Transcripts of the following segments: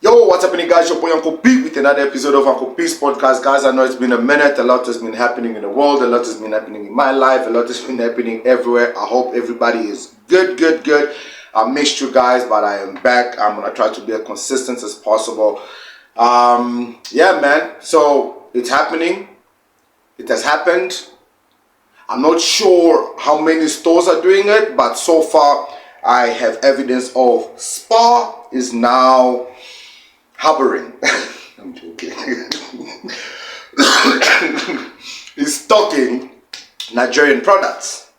Yo, what's happening, guys? Your boy Uncle Pete with another episode of Uncle Pete's podcast. Guys, I know it's been a minute. A lot has been happening in the world. A lot has been happening in my life. A lot has been happening everywhere. I hope everybody is good. I missed you guys, but I am back. I'm going to try to be as consistent as possible. Yeah, man. So, it's happening. It has happened. I'm not sure how many stores are doing it, but so far, I have evidence of Spar is now harboring. I'm joking. Is stocking Nigerian products.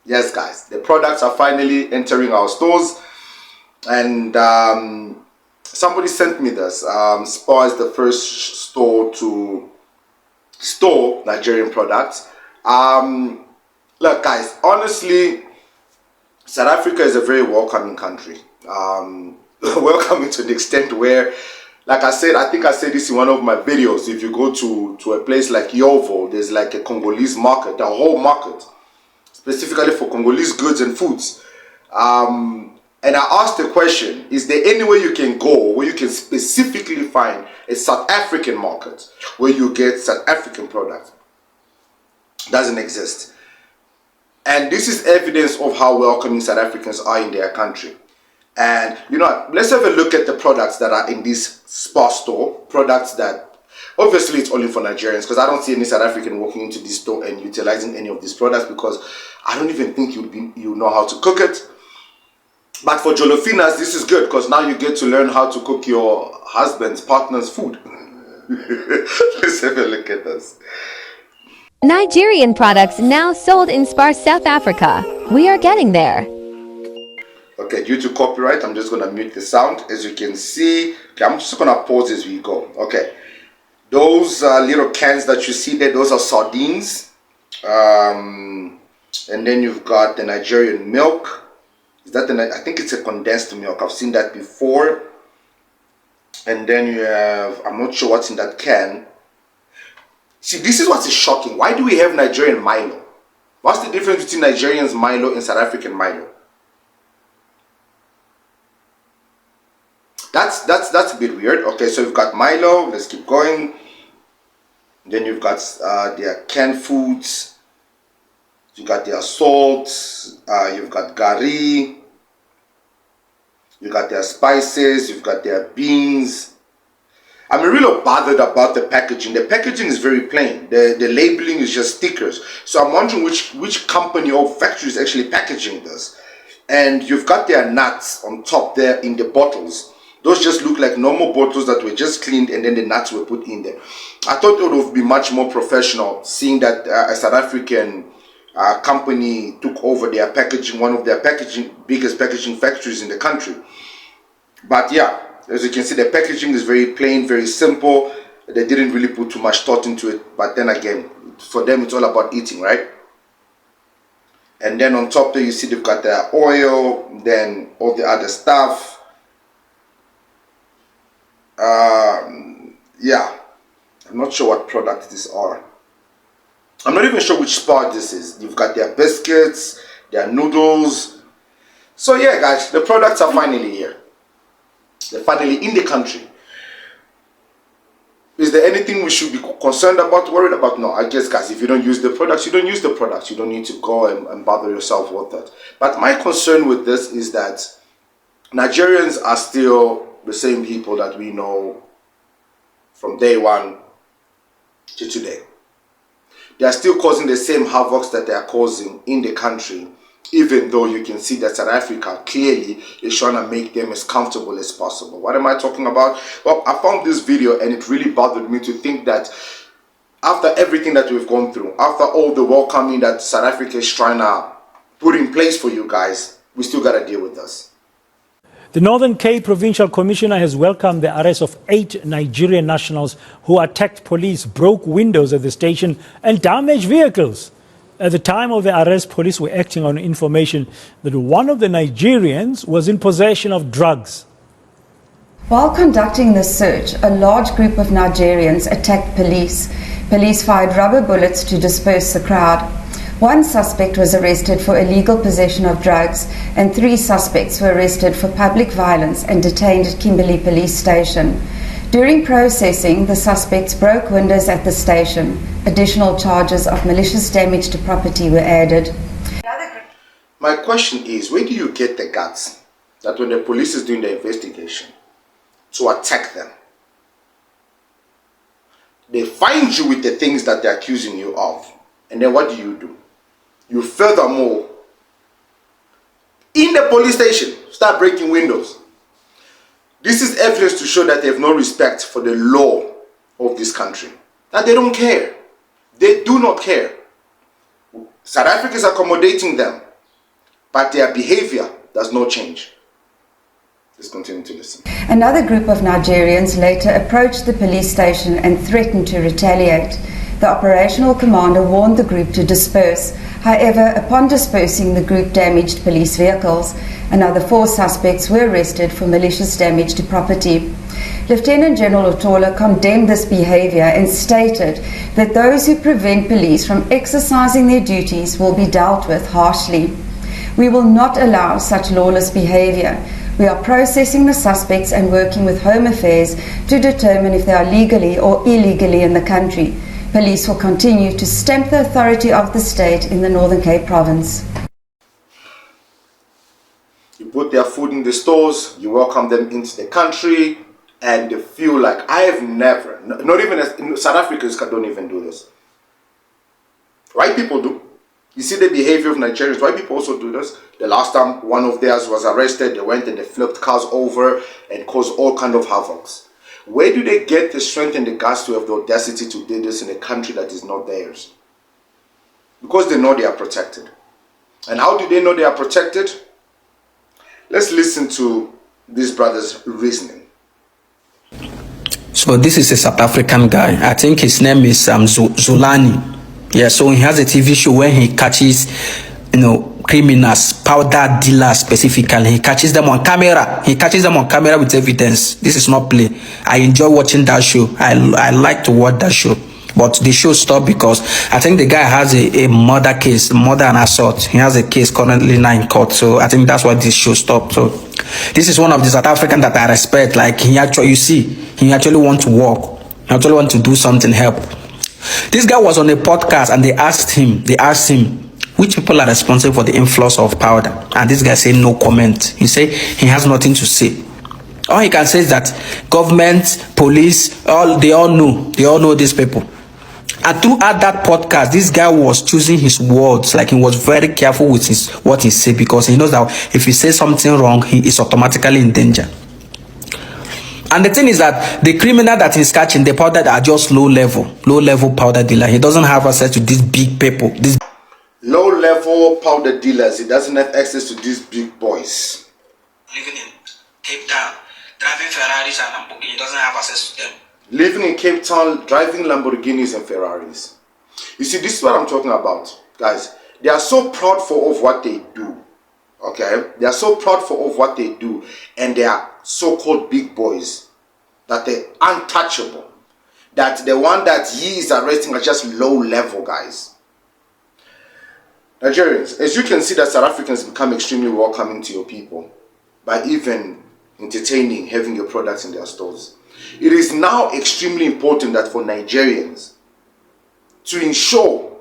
Yes, guys, the products are finally entering our stores, and somebody sent me this. Spar is the first store to store Nigerian products. Look, guys, honestly, South Africa is a very welcoming country. Welcoming to the extent where, like I said, I think I said this in one of my videos, if you go to a place like Yovo, there's like a Congolese market, a whole market, specifically for Congolese goods and foods. And I asked the question, is there any way you can go where you can specifically find a South African market where you get South African products? Doesn't exist. And this is evidence of how welcoming South Africans are in their country. And you know, let's have a look at the products that are in this Spar store. Products that, obviously it's only for Nigerians, because I don't see any South African walking into this store and utilizing any of these products, because I don't even think you know how to cook it. But for Jolofinas, this is good, because now you get to learn how to cook your husband's partner's food. Let's have a look at this. Nigerian products now sold in Spar, South Africa. We are getting there. Okay, due to copyright, I'm just going to mute the sound. As you can see, okay, I'm just going to pause as we go. Okay, those little cans that you see there, those are sardines. And then you've got the Nigerian milk. Is that I think it's a condensed milk. I've seen that before. And then you have, I'm not sure what's in that can. See, this is what's shocking. Why do we have Nigerian Milo? What's the difference between Nigerian's Milo and South African Milo? That's a bit weird. Okay, so you've got Milo. Let's keep going. Then you've got their canned foods. You got their salt. You've got gari. You got their spices. You've got their beans. I'm really bothered about the packaging. The packaging is very plain. The labeling is just stickers. So I'm wondering which company or factory is actually packaging this. And you've got their nuts on top there in the bottles. Those just look like normal bottles that were just cleaned and then the nuts were put in there. I thought it would be much more professional, seeing that a South African company took over their packaging, one of their biggest packaging factories in the country. But yeah, as you can see, the packaging is very plain, very simple. They didn't really put too much thought into it. But then again, for them, it's all about eating, right? And then on top there, you see they've got their oil, then all the other stuff. Yeah, I'm not sure what product these are. I'm not even sure which Spar this is. You've got their biscuits, their noodles. So yeah, guys, the products are finally here. They're finally in the country. Is there anything we should be concerned about, worried about? No, I guess, guys, if you don't use the products, you don't use the products. You don't need to go and bother yourself with that. But my concern with this is that Nigerians are still the same people that we know from day one to today. They are still causing the same havocs that they are causing in the country, even though you can see that South Africa clearly is trying to make them as comfortable as possible. What am I talking about? Well, I found this video and it really bothered me to think that after everything that we've gone through, after all the welcoming that South Africa is trying to put in place for you guys, we still got to deal with this. The Northern Cape Provincial Commissioner has welcomed the arrest of 8 Nigerian nationals who attacked police, broke windows at the station and damaged vehicles. At the time of the arrest, police were acting on information that one of the Nigerians was in possession of drugs. While conducting the search, a large group of Nigerians attacked police. Police fired rubber bullets to disperse the crowd. One suspect was arrested for illegal possession of drugs, and 3 suspects were arrested for public violence and detained at Kimberley Police Station. During processing, the suspects broke windows at the station. Additional charges of malicious damage to property were added. My question is, where do you get the guts that when the police is doing the investigation to attack them, they find you with the things that they're accusing you of, and then what do? You furthermore, in the police station, start breaking windows. This is evidence to show that they have no respect for the law of this country. That they don't care. They do not care. South Africa is accommodating them, but their behavior does not change. Let's continue to listen. Another group of Nigerians later approached the police station and threatened to retaliate. The operational commander warned the group to disperse. However, upon dispersing, the group damaged police vehicles. Another 4 suspects were arrested for malicious damage to property. Lieutenant General Otola condemned this behavior and stated that those who prevent police from exercising their duties will be dealt with harshly. We will not allow such lawless behavior. We are processing the suspects and working with Home Affairs to determine if they are legally or illegally in the country. Police will continue to stamp the authority of the state in the Northern Cape province. You put their food in the stores, you welcome them into the country, and they feel like, I have never, not even South Africans don't even do this. White people do. You see the behavior of Nigerians. White people also do this. The last time one of theirs was arrested, they went and they flipped cars over and caused all kind of havocs. Where do they get the strength and the guts to have the audacity to do this in a country that is not theirs? Because they know they are protected. And how do they know they are protected? Let's listen to this brother's reasoning. So this is a South African guy. I think his name is Zulani. Yeah, so he has a TV show where he catches, criminals, powder dealers specifically. He catches them on camera. He catches them on camera with evidence. This is not play. I enjoy watching that show. I like to watch that show. But the show stopped because I think the guy has a murder case, murder and assault. He has a case currently now in court. So I think that's why this show stopped. So this is one of the South African that I respect. Like he actually wants to work. He actually wants to do something, help. This guy was on a podcast and they asked him, which people are responsible for the influx of powder? And this guy said no comment. He said he has nothing to say. All he can say is that government, police, they all know these people. And throughout that podcast, this guy was choosing his words, like he was very careful with what he said, because he knows that if he says something wrong, he is automatically in danger. And the thing is that the criminal that he's catching, the powder are just low level powder dealer. He doesn't have access to these big people. These low level powder dealers. He doesn't have access to these big boys. Living in Cape Town, driving Ferraris and Lamborghini, he doesn't have access to them. Living in Cape Town, driving Lamborghinis and Ferraris. You see, this is what I'm talking about, guys. They are so proud of what they do. Okay, they are so proud of what they do, and they are so-called big boys, that they're untouchable, that the one that he is arresting are just low-level guys. Nigerians, as you can see, that South Africans become extremely welcoming to your people by even entertaining, having your products in their stores. It is now extremely important that for Nigerians to ensure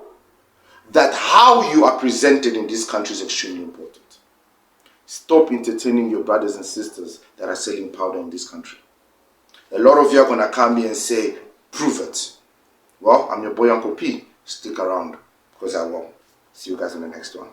that how you are presented in this country is extremely important. Stop entertaining your brothers and sisters that are selling powder in this country. A lot of you are going to come here and say, prove it. Well, I'm your boy Uncle P. Stick around, because I will. See you guys in the next one.